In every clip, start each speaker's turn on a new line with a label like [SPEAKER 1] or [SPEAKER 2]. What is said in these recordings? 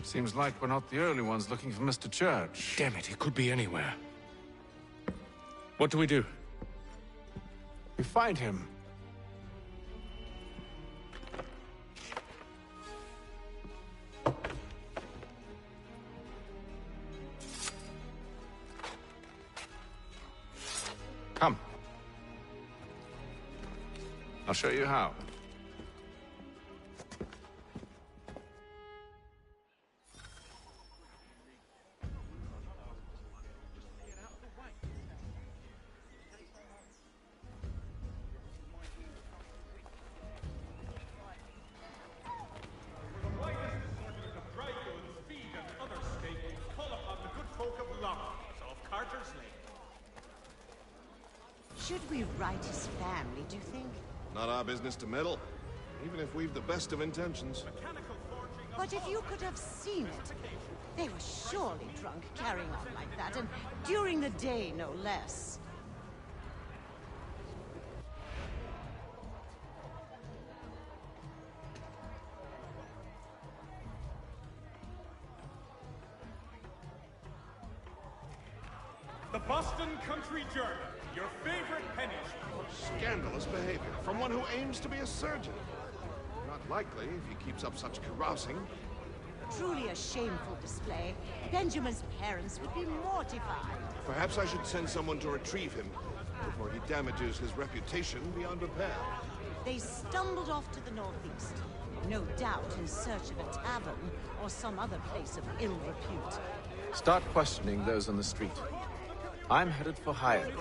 [SPEAKER 1] Seems like we're not the only ones looking for Mr. Church.
[SPEAKER 2] Damn it, he could be anywhere. What do we do?
[SPEAKER 1] We find him. Come. I'll show you how.
[SPEAKER 3] Should we write his family, do you think?
[SPEAKER 4] Not our business to meddle, even if we've the best of intentions.
[SPEAKER 3] But if you could have seen it, they were surely drunk carrying on like that, and during the day, no less.
[SPEAKER 5] The Boston Country Journal, your favorite penny shop.
[SPEAKER 4] Scandalous behavior from one who aims to be a surgeon. Not likely if he keeps up such carousing.
[SPEAKER 3] Truly a shameful display. Benjamin's parents would be mortified.
[SPEAKER 4] Perhaps I should send someone to retrieve him before he damages his reputation beyond repair.
[SPEAKER 3] They stumbled off to the northeast, no doubt in search of a tavern or some other place of ill repute.
[SPEAKER 1] Start questioning those on the street. I'm headed for Hyde.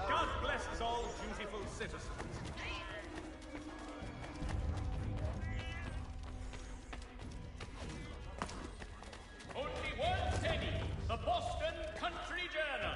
[SPEAKER 5] God bless all dutiful citizens. Only one penny, the Boston Country Journal.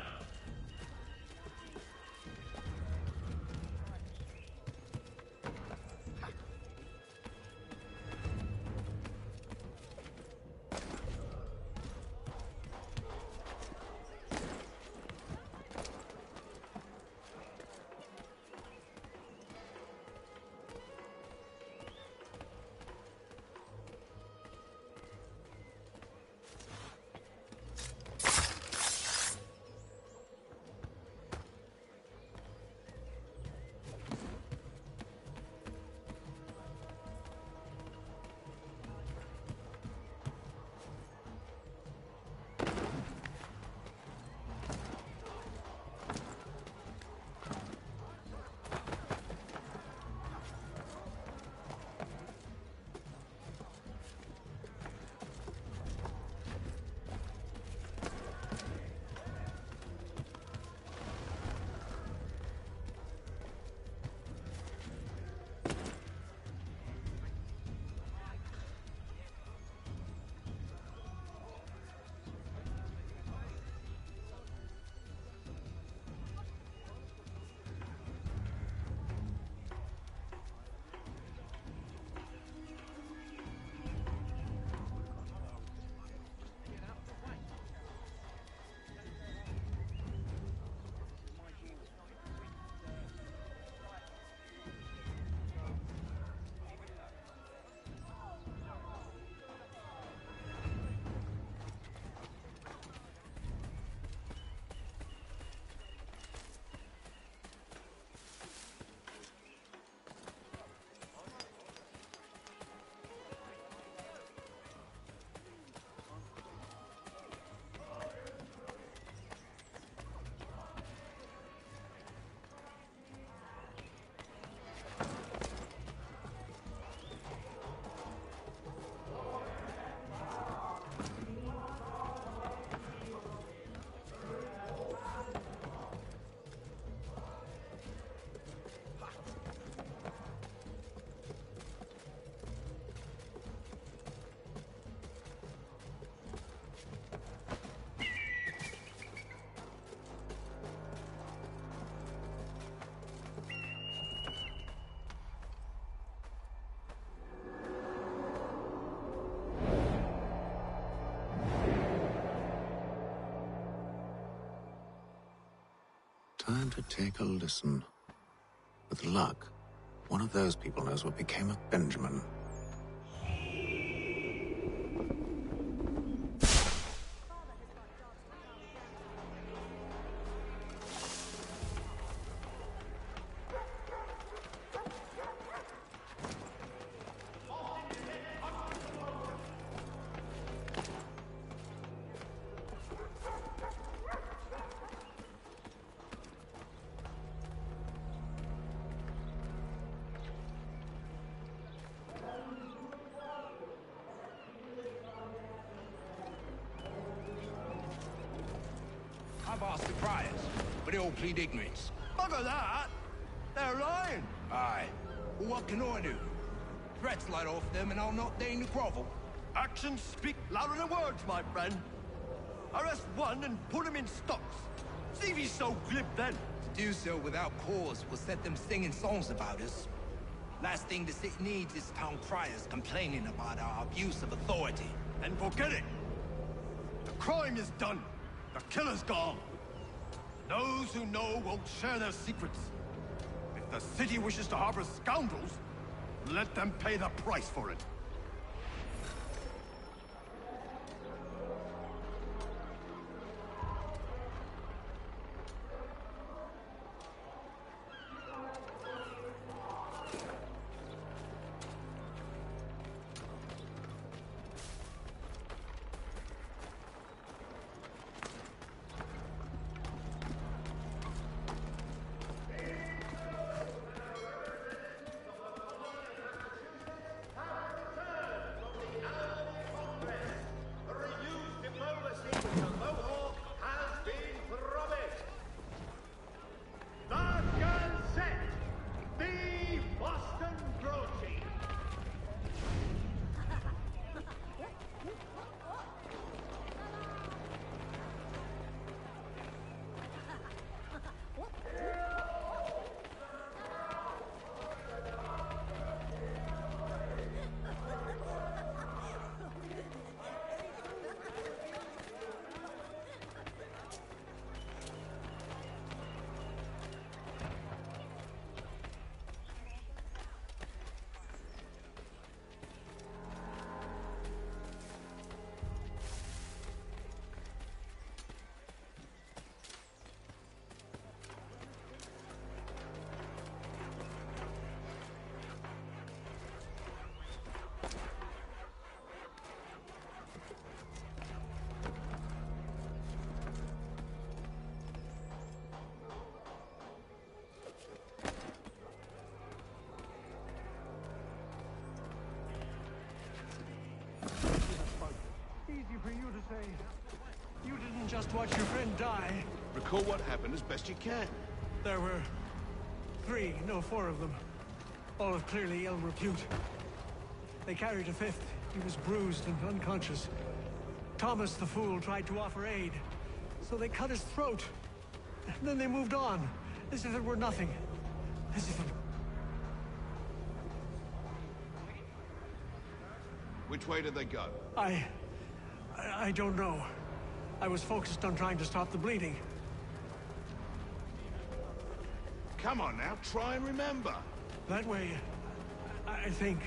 [SPEAKER 1] Time to take a listen. With luck, one of those people knows what became of Benjamin.
[SPEAKER 6] all plead ignorance.
[SPEAKER 7] Bugger that! They're lying!
[SPEAKER 6] Aye. Well, what can I do? Threats light off them and I'll not deign to grovel.
[SPEAKER 7] Actions speak louder than words, my friend. Arrest one and put him in stocks. See if he's so glib then.
[SPEAKER 6] To do so without cause will set them singing songs about us. Last thing the city needs is town criers complaining about our abuse of authority.
[SPEAKER 7] Then forget it. The crime is done. The killer's gone. Those who know won't share their secrets. If the city wishes to harbor scoundrels, let them pay the price for it.
[SPEAKER 8] For you to say, you didn't just watch your friend die.
[SPEAKER 4] Recall what happened as best you can.
[SPEAKER 8] There were four of them. All of clearly ill repute. They carried a fifth. He was bruised and unconscious. Thomas the Fool tried to offer aid, so they cut his throat. And then they moved on, as if it were nothing. As if it...
[SPEAKER 4] Which way did they go?
[SPEAKER 8] I don't know. I was focused on trying to stop the bleeding.
[SPEAKER 4] Come on now, try and remember.
[SPEAKER 8] That way, I think.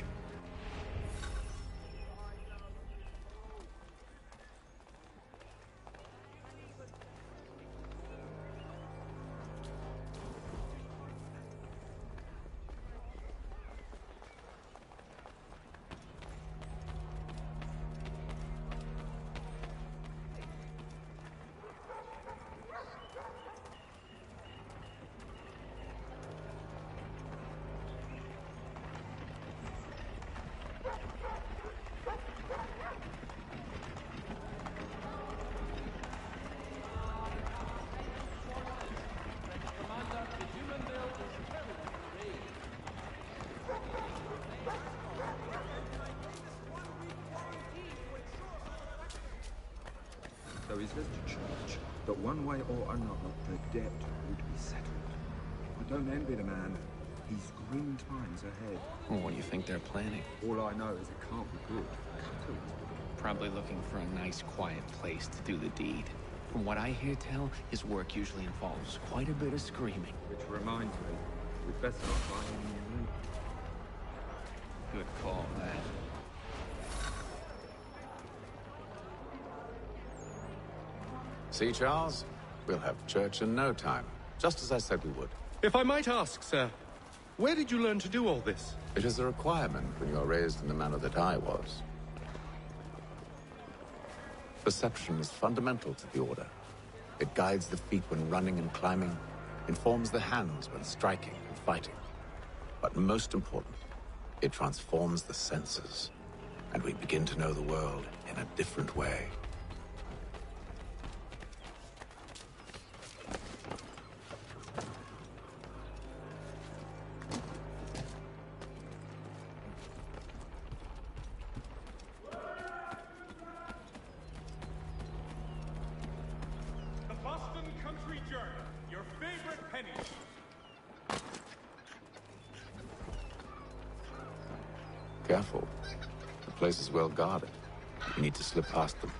[SPEAKER 9] So he says to church that one way or another the debt would be settled. I don't envy the man. He's grim times ahead.
[SPEAKER 2] Well, what do you think they're planning?
[SPEAKER 9] All I know is it can't be good.
[SPEAKER 2] Probably looking for a nice, quiet place to do the deed. From what I hear tell, his work usually involves quite a bit of screaming.
[SPEAKER 9] Which reminds me, we'd better not find any loot.
[SPEAKER 2] Good call, that.
[SPEAKER 1] See, Charles? We'll have church in no time, just as I said we would.
[SPEAKER 5] If I might ask, sir, where did you learn to do all this?
[SPEAKER 1] It is a requirement when you are raised in the manner that I was. Perception is fundamental to the Order. It guides the feet when running and climbing, informs the hands when striking and fighting. But most important, it transforms the senses, and we begin to know the world in a different way. Careful. The place is well guarded. You need to slip past them.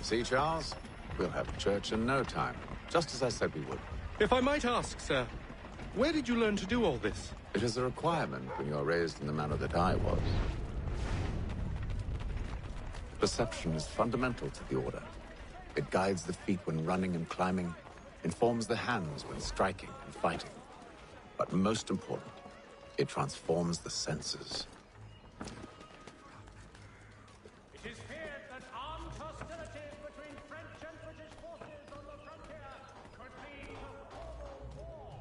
[SPEAKER 1] See, Charles? We'll have church in no time, just as I said we would.
[SPEAKER 5] If I might ask, sir, where did you learn to do all this?
[SPEAKER 1] It is a requirement when you are raised in the manner that I was. Perception is fundamental to the Order. It guides the feet when running and climbing, informs the hands when striking and fighting. But most important, it transforms the senses.
[SPEAKER 5] It is feared that armed hostilities between French and British forces on the frontier could lead to formal war.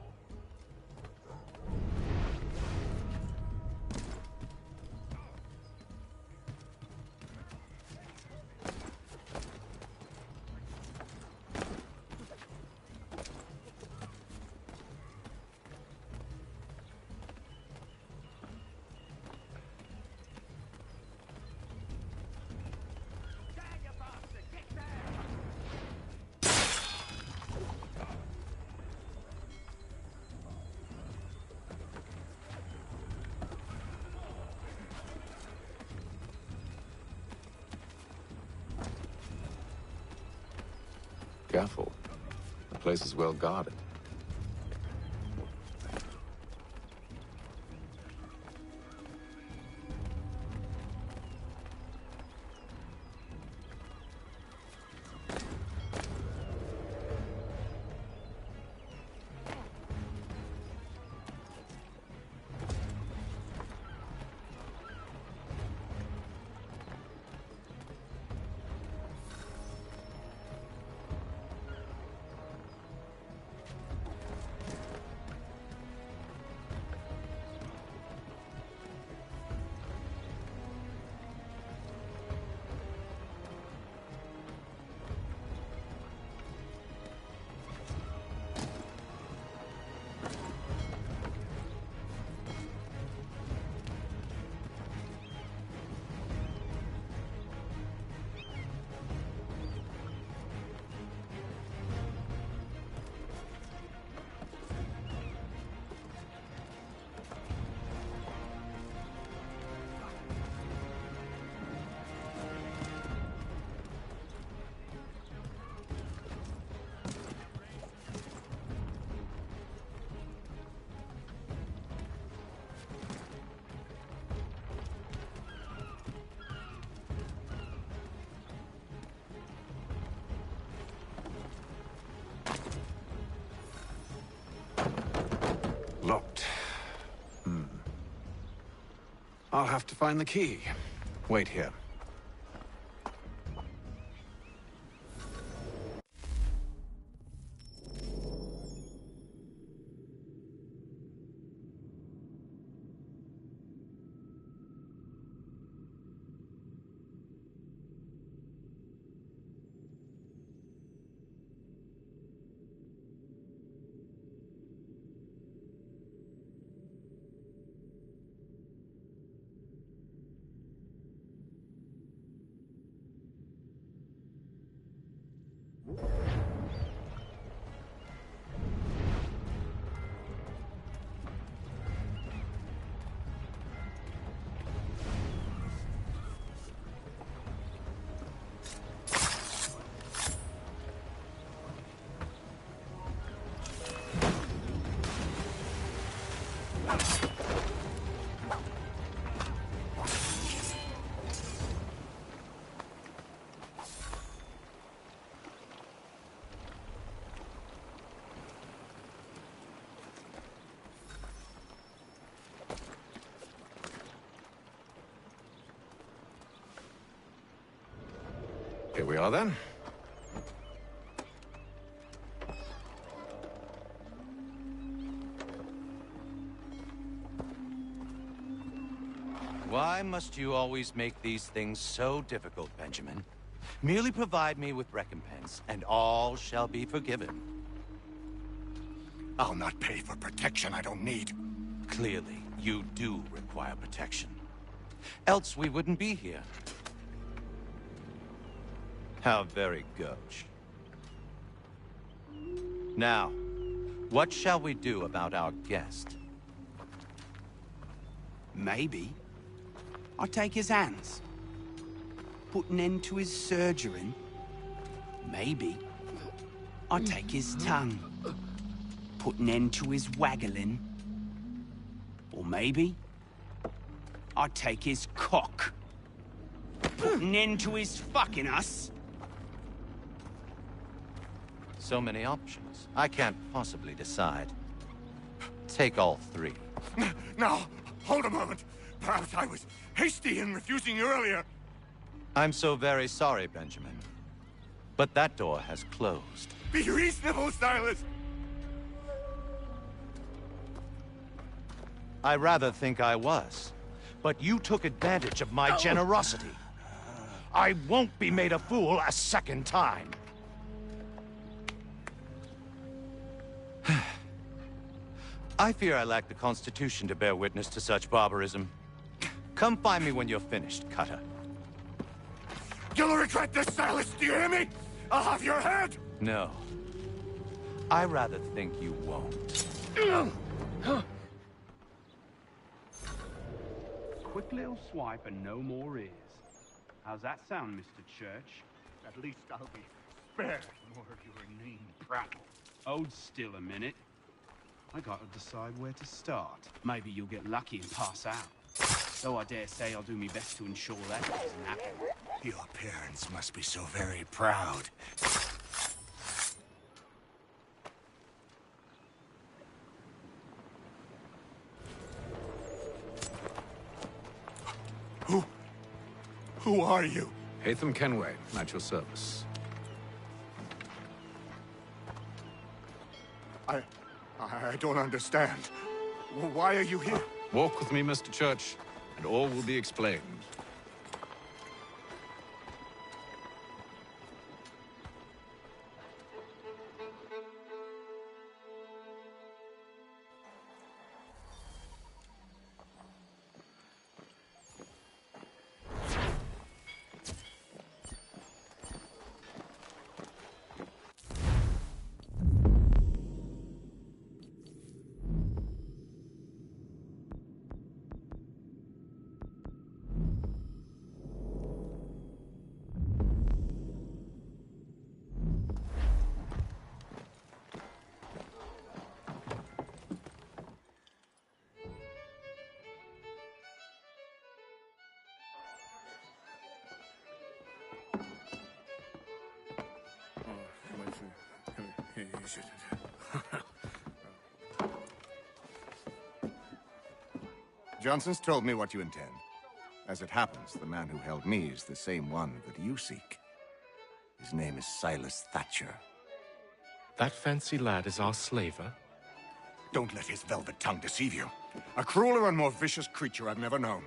[SPEAKER 1] Careful. The place is well guarded.
[SPEAKER 10] Locked. I'll have to find the key. Wait here. Here we are then.
[SPEAKER 11] Why must you always make these things so difficult, Benjamin? Merely provide me with recompense, and all shall be forgiven.
[SPEAKER 7] I'll not pay for protection I don't need.
[SPEAKER 11] Clearly, you do require protection. Else we wouldn't be here. How very gauche. Now, what shall we do about our guest?
[SPEAKER 12] Maybe I'll take his hands. Put an end to his surgering. Maybe I'll take his tongue. Put an end to his waggling. Or maybe I'll take his cock. Put an end to his fucking us.
[SPEAKER 11] So many options. I can't possibly decide. Take all three.
[SPEAKER 7] Now, hold a moment. Perhaps I was hasty in refusing you earlier.
[SPEAKER 11] I'm so very sorry, Benjamin. But that door has closed.
[SPEAKER 7] Be reasonable, Silas!
[SPEAKER 11] I rather think I was. But you took advantage of my generosity. I won't be made a fool a second time. I fear I lack the constitution to bear witness to such barbarism. Come find me when you're finished, Cutter.
[SPEAKER 7] You'll regret this, Silas, do you hear me? I'll have your head!
[SPEAKER 11] No. I rather think you won't.
[SPEAKER 13] Quick little swipe and no more ears. How's that sound, Mr. Church?
[SPEAKER 7] At least I'll be spared more of your inane prattle.
[SPEAKER 13] Hold still a minute. I gotta decide where to start. Maybe you'll get lucky and pass out. Though I dare say I'll do my best to ensure that doesn't happen.
[SPEAKER 7] Your parents must be so very proud. Who are you?
[SPEAKER 10] Haytham Kenway, at your service.
[SPEAKER 7] I don't understand. Why are you here?
[SPEAKER 10] Walk with me, Mr. Church, and all will be explained.
[SPEAKER 4] Johnson's told me what you intend. As it happens, the man who held me is the same one that you seek. His name is Silas Thatcher.
[SPEAKER 14] That fancy lad is our slaver?
[SPEAKER 7] Don't let his velvet tongue deceive you. A crueler and more vicious creature I've never known.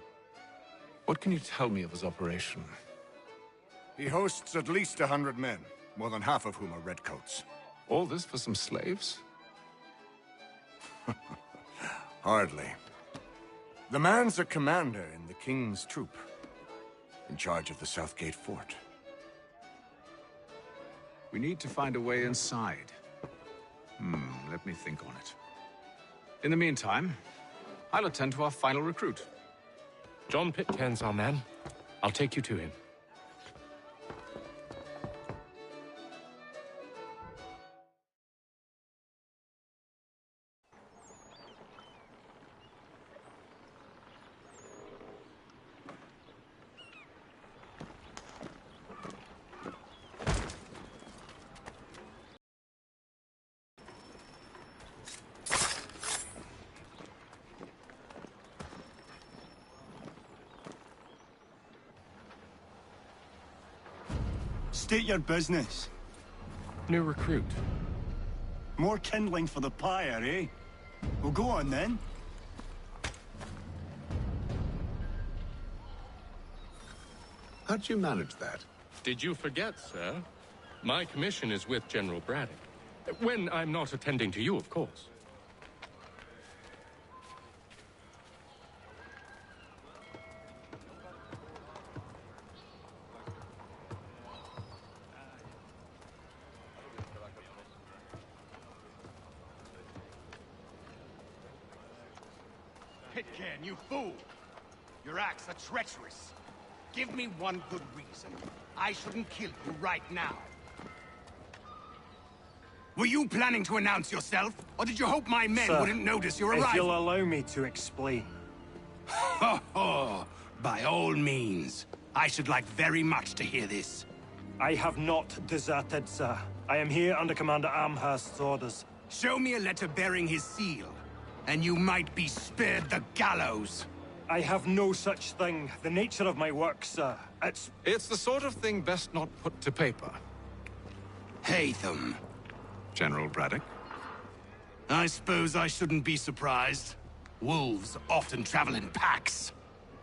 [SPEAKER 10] What can you tell me of his operation?
[SPEAKER 7] He hosts at least 100 men, more than half of whom are redcoats.
[SPEAKER 10] All this for some slaves?
[SPEAKER 7] Hardly. The man's a commander in the King's troop, in charge of the Southgate Fort.
[SPEAKER 10] We need to find a way inside. Let me think on it. In the meantime, I'll attend to our final recruit.
[SPEAKER 14] John Pitcairn's our man. I'll take you to him.
[SPEAKER 15] State your business.
[SPEAKER 14] New recruit.
[SPEAKER 15] More kindling for the pyre, eh? Well, go on then.
[SPEAKER 10] How'd you manage that?
[SPEAKER 14] Did you forget, sir? My commission is with General Braddock. When I'm not attending to you, of course.
[SPEAKER 16] Pitcairn, you fool! Your acts are treacherous. Give me one good reason I shouldn't kill you right now. Were you planning to announce yourself, or did you hope my men wouldn't notice your arrival?
[SPEAKER 17] If you'll allow me to explain.
[SPEAKER 16] Ho ho! By all means. I should like very much to hear this.
[SPEAKER 17] I have not deserted, sir. I am here under Commander Amherst's orders.
[SPEAKER 16] Show me a letter bearing his seal, and you might be spared the gallows.
[SPEAKER 17] I have no such thing. The nature of my work, sir,
[SPEAKER 10] It's the sort of thing best not put to paper.
[SPEAKER 16] Haytham.
[SPEAKER 10] General Braddock?
[SPEAKER 16] I suppose I shouldn't be surprised. Wolves often travel in packs.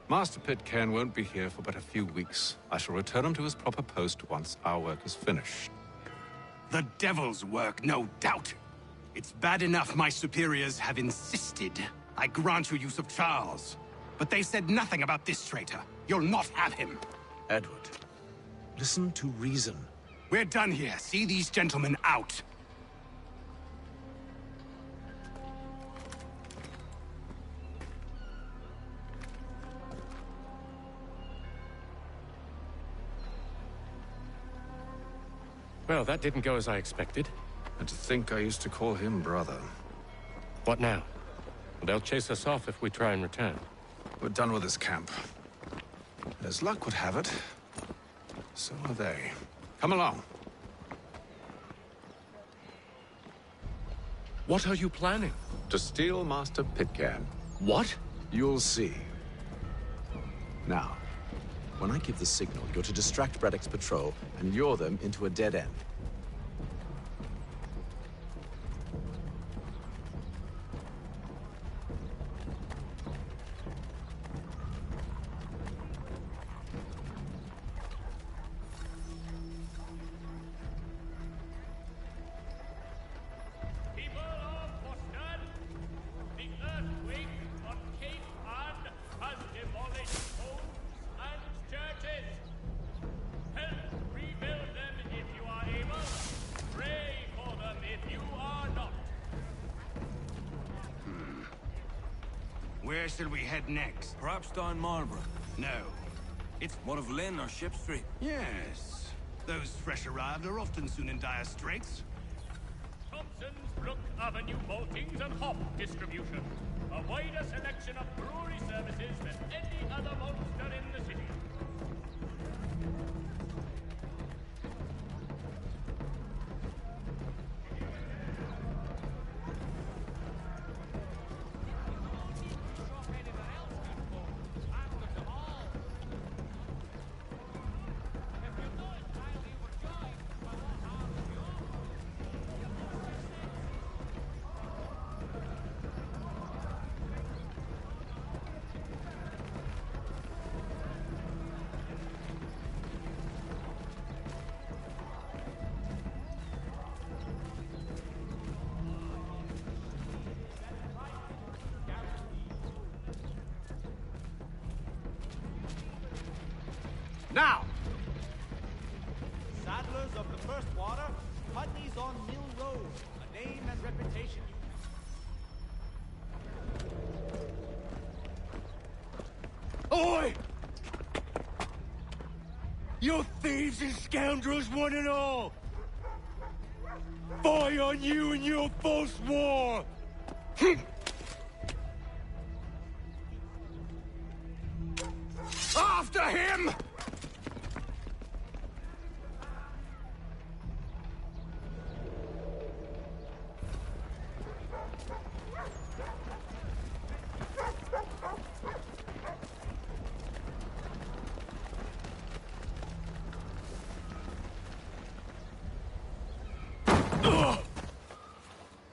[SPEAKER 10] Master Pitcairn won't be here for but a few weeks. I shall return him to his proper post once our work is finished.
[SPEAKER 16] The devil's work, no doubt. It's bad enough my superiors have insisted I grant you use of Charles. But they said nothing about this traitor. You'll not have him.
[SPEAKER 10] Edward, listen to reason.
[SPEAKER 16] We're done here. See these gentlemen out.
[SPEAKER 14] Well, that didn't go as I expected.
[SPEAKER 10] And to think I used to call him brother.
[SPEAKER 14] What now? They'll chase us off if we try and return.
[SPEAKER 10] We're done with this camp. As luck would have it, so are they. Come along.
[SPEAKER 14] What are you planning?
[SPEAKER 10] To steal Master Pitcairn.
[SPEAKER 14] What?
[SPEAKER 10] You'll see. Now, when I give the signal, you're to distract Braddock's patrol and lure them into a dead end.
[SPEAKER 16] Where shall we head next?
[SPEAKER 18] Perhaps down Marlborough.
[SPEAKER 16] No. It's...
[SPEAKER 18] What of Lynn or Ship Street?
[SPEAKER 16] Yes. Those fresh arrived are often soon in dire straits.
[SPEAKER 5] Thompson's Brook Avenue maltings and hop distribution. A wider selection of brewery services than any other maltster in the city. Now!
[SPEAKER 19] Saddlers of the first water, Putney's on Mill Road, a name and reputation you...
[SPEAKER 7] Oi! You thieves and scoundrels, one and all! Fire on you and your false war! After him!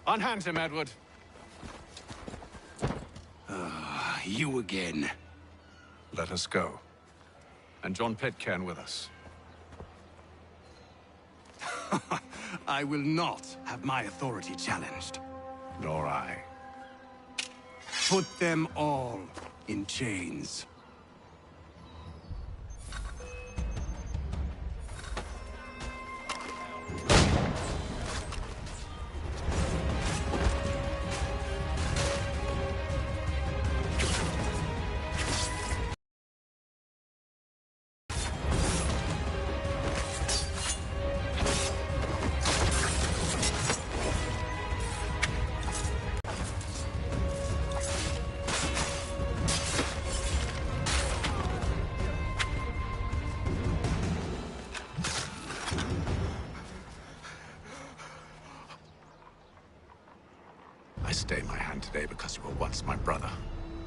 [SPEAKER 10] Unhand him, Edward.
[SPEAKER 16] You again.
[SPEAKER 10] Let us go. And John Pitcairn with us.
[SPEAKER 16] I will not have my authority challenged.
[SPEAKER 10] Nor I.
[SPEAKER 16] Put them all in chains.
[SPEAKER 10] I stay my hand today because you were once my brother,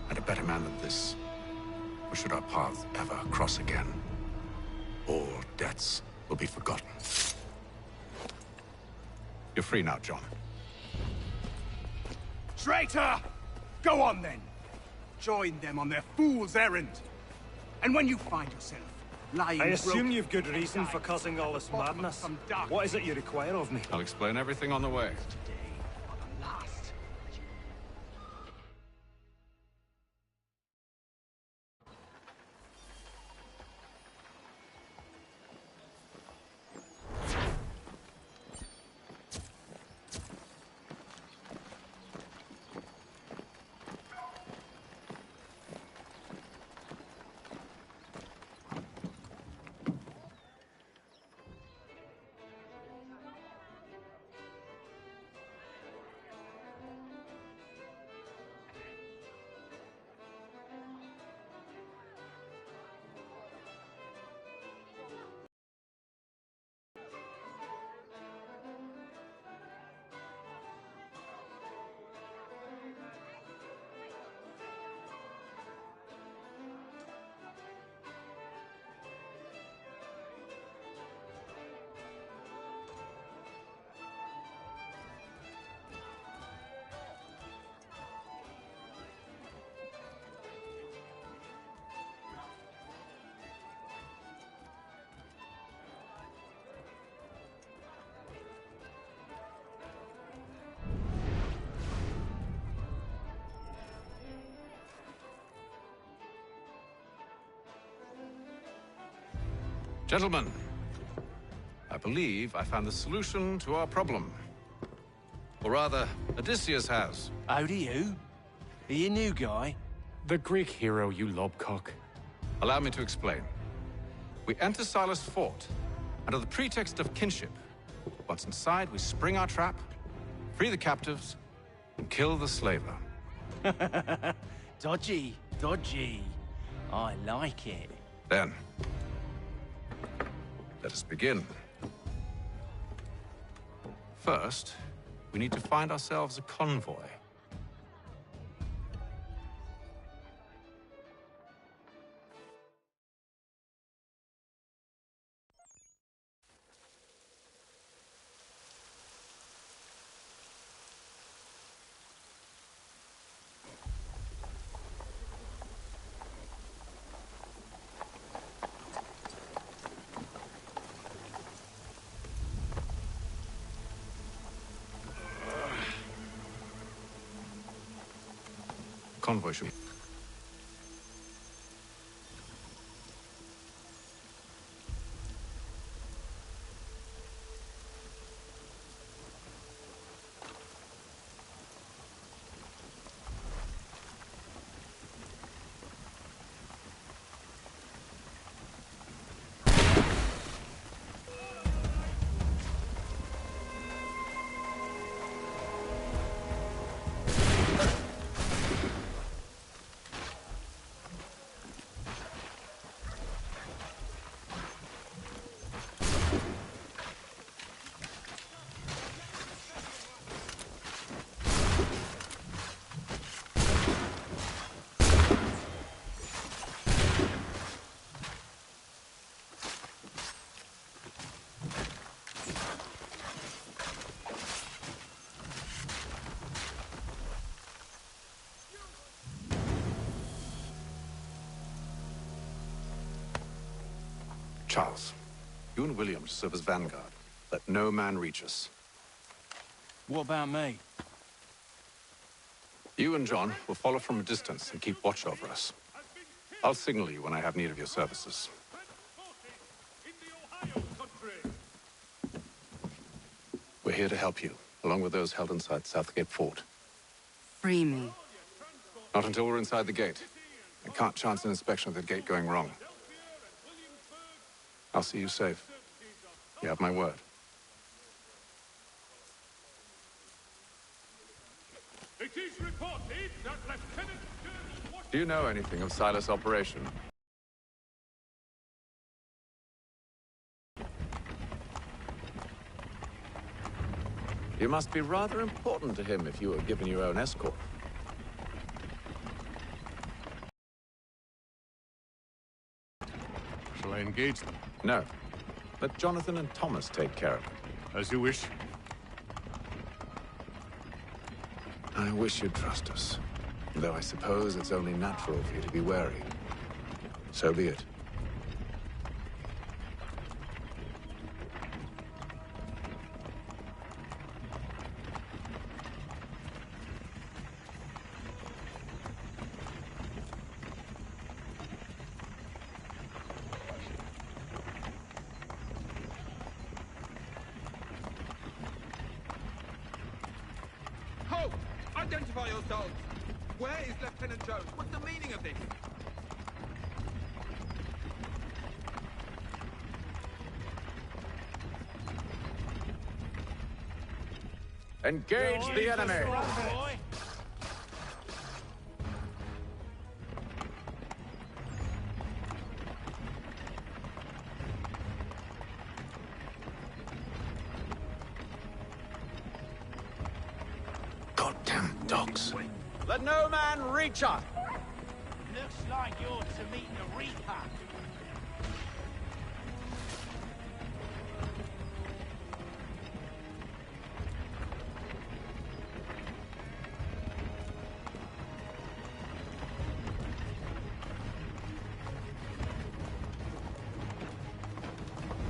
[SPEAKER 10] and a better man than this. Or should our paths ever cross again, all debts will be forgotten. You're free now, John.
[SPEAKER 16] Traitor! Go on, then. Join them on their fool's errand. And when you find yourself lying
[SPEAKER 17] I assume
[SPEAKER 16] broken
[SPEAKER 17] you've good reason for causing all this madness. What is it you require of me?
[SPEAKER 10] I'll explain everything on the way. Gentlemen, I believe I found the solution to our problem. Or rather, Odysseus has.
[SPEAKER 20] How do you? Are you a new guy?
[SPEAKER 10] The Greek hero, you lobcock. Allow me to explain. We enter Silas' fort, under the pretext of kinship. Once inside, we spring our trap, free the captives, and kill the slaver.
[SPEAKER 20] Dodgy, dodgy. I like it.
[SPEAKER 10] Then, let us begin. First, we need to find ourselves a convoy. Convoy should... Charles, you and William serve as vanguard. Let no man reach us.
[SPEAKER 20] What about me?
[SPEAKER 10] You and John will follow from a distance and keep watch over us. I'll signal you when I have need of your services. We're here to help you, along with those held inside Southgate Fort.
[SPEAKER 21] Free me.
[SPEAKER 10] Not until we're inside the gate. I can't chance an inspection of the gate going wrong. I'll see you safe. You have my word.
[SPEAKER 5] It is reported that Lieutenant Sturges...
[SPEAKER 10] Do you know anything of Silas' operation? You must be rather important to him if you were given your own escort.
[SPEAKER 22] Shall I engage them?
[SPEAKER 10] No. Let Jonathan and Thomas take care of it.
[SPEAKER 22] As you wish.
[SPEAKER 10] I wish you'd trust us. Though I suppose it's only natural for you to be wary. So be it.
[SPEAKER 6] Halt! Identify yourselves! Where is Lieutenant Jones? What's the meaning of this?
[SPEAKER 10] Engage the enemy! Goddamn dogs.
[SPEAKER 12] Let no man reach us!
[SPEAKER 20] Looks like you're to meet the Reaper.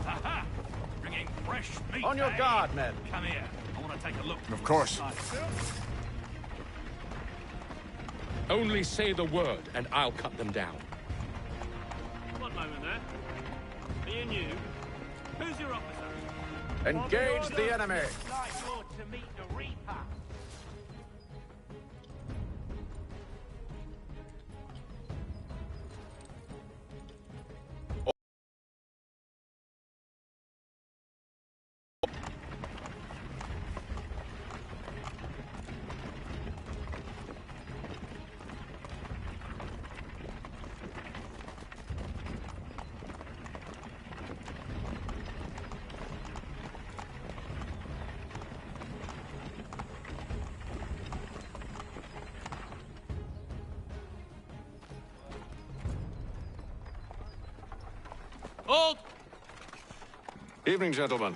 [SPEAKER 5] Aha! Bringing fresh meat.
[SPEAKER 12] On your guard, men.
[SPEAKER 5] Come here. I want to take a look.
[SPEAKER 22] Of course.
[SPEAKER 14] Only say the word, and I'll cut them down.
[SPEAKER 5] One moment there. Me and you. Who's your officer?
[SPEAKER 10] Engage the enemy!
[SPEAKER 20] Looks like you're to meet the Reaper.
[SPEAKER 5] Hold!
[SPEAKER 10] Evening, gentlemen.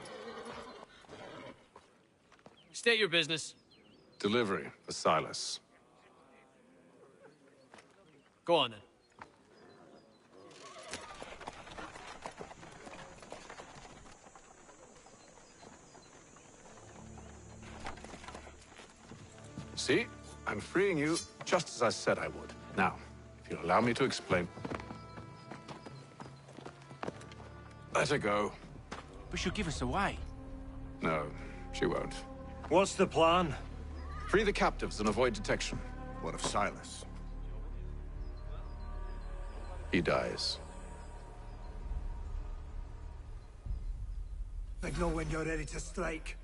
[SPEAKER 5] State your business.
[SPEAKER 10] Delivery for Silas.
[SPEAKER 5] Go on then.
[SPEAKER 10] See? I'm freeing you just as I said I would. Now, if you'll allow me to explain. Let her go.
[SPEAKER 12] But she'll give us away.
[SPEAKER 10] No, she won't.
[SPEAKER 17] What's the plan?
[SPEAKER 10] Free the captives and avoid detection.
[SPEAKER 4] What of Silas?
[SPEAKER 10] He dies.
[SPEAKER 8] Signal when you're ready to strike.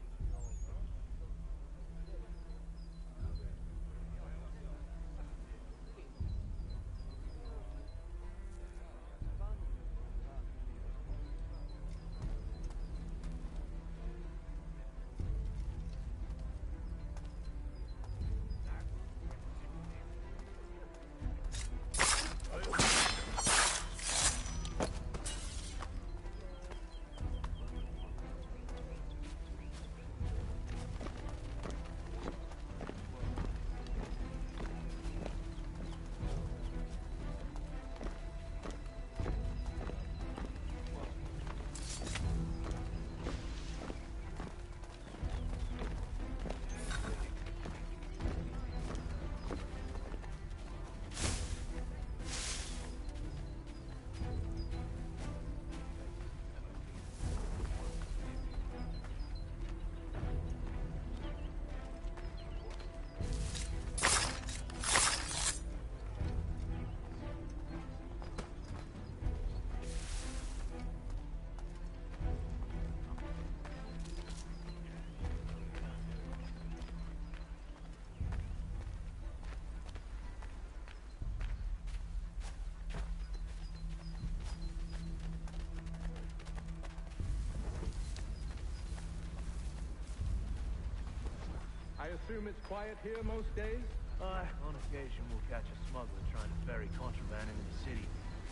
[SPEAKER 3] assume it's quiet here most days?
[SPEAKER 22] On occasion we'll catch a smuggler trying to ferry contraband into the city.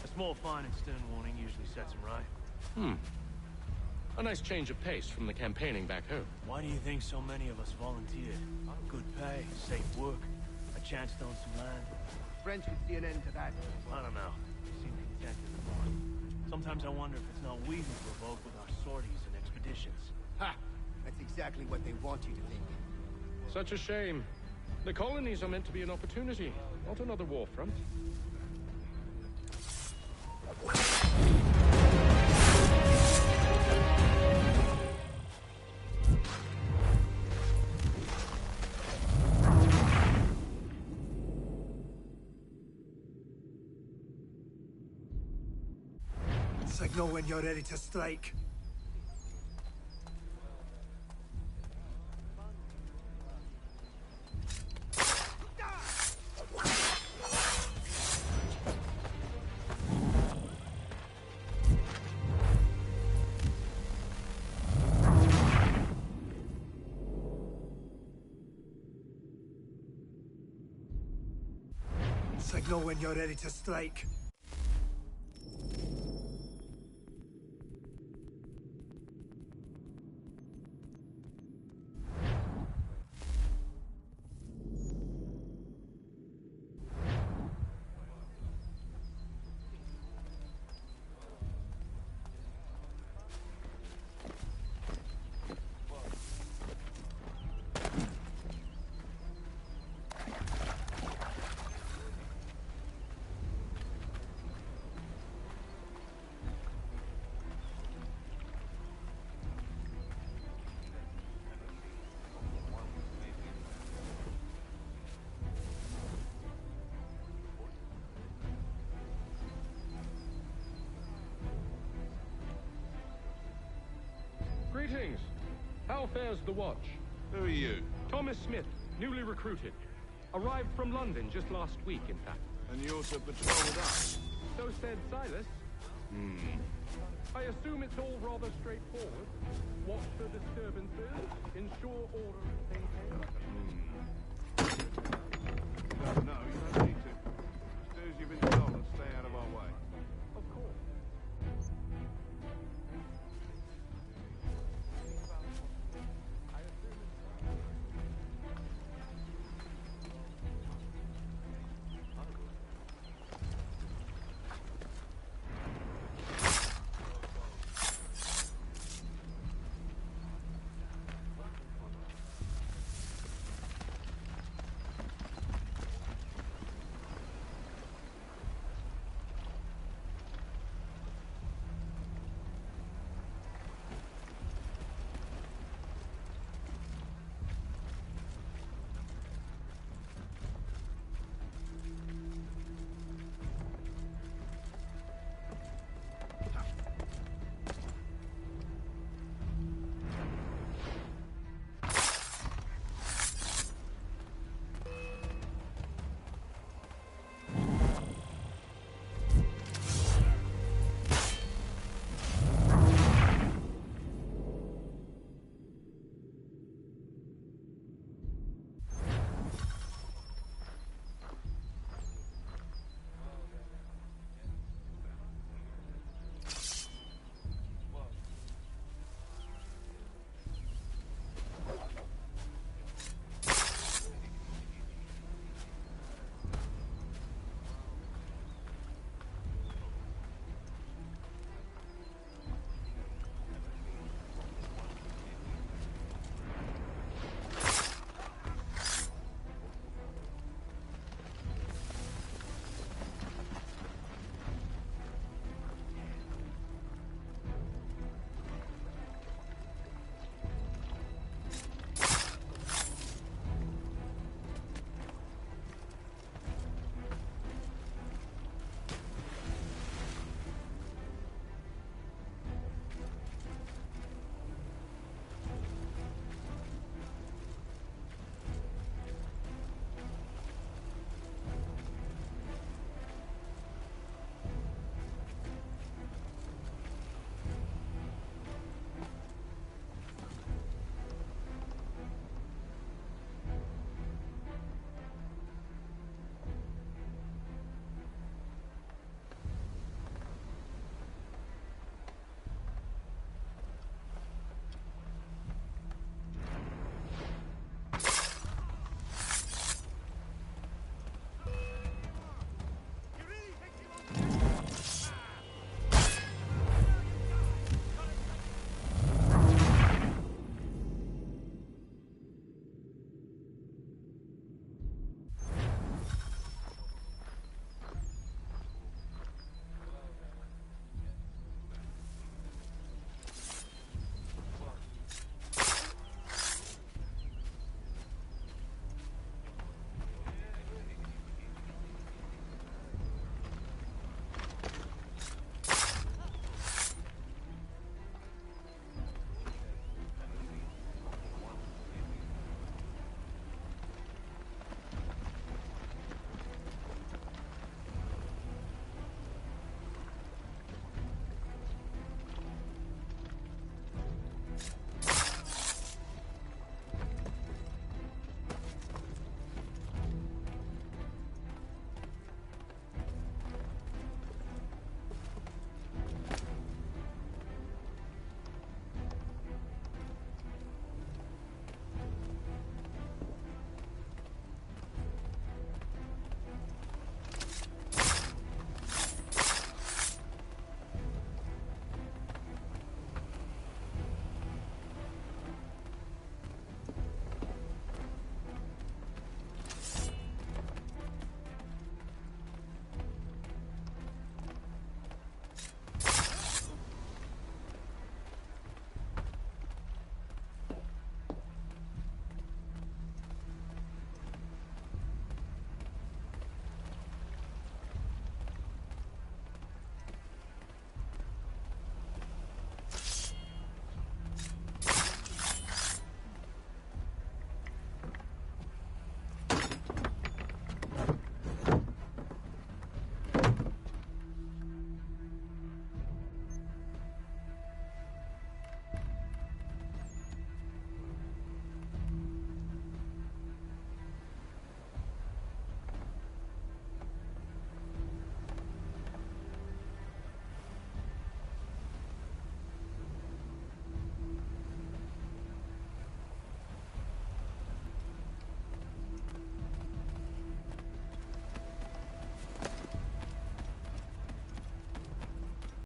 [SPEAKER 22] A small fine and stern warning usually sets him right.
[SPEAKER 14] A nice change of pace from the campaigning back home.
[SPEAKER 22] Why do you think so many of us volunteered? Good pay, safe work, a chance to own some land.
[SPEAKER 23] French could see an end to that.
[SPEAKER 22] I don't know. They seem contented in the north. Sometimes I wonder if it's not we who provoke with our sorties and expeditions.
[SPEAKER 23] Ha! That's exactly what they want you to think.
[SPEAKER 14] Such a shame. The colonies are meant to be an opportunity, not another war front.
[SPEAKER 8] Signal when you're ready to strike. Signal when you're ready to strike.
[SPEAKER 14] Greetings. How fares the watch?
[SPEAKER 24] Who are you?
[SPEAKER 14] Thomas Smith, newly recruited. Arrived from London just last week, in fact.
[SPEAKER 24] And you're to patrol with us?
[SPEAKER 14] So said Silas. I assume it's all rather straightforward. Watch for disturbances, ensure order and maintain.
[SPEAKER 24] Fair enough.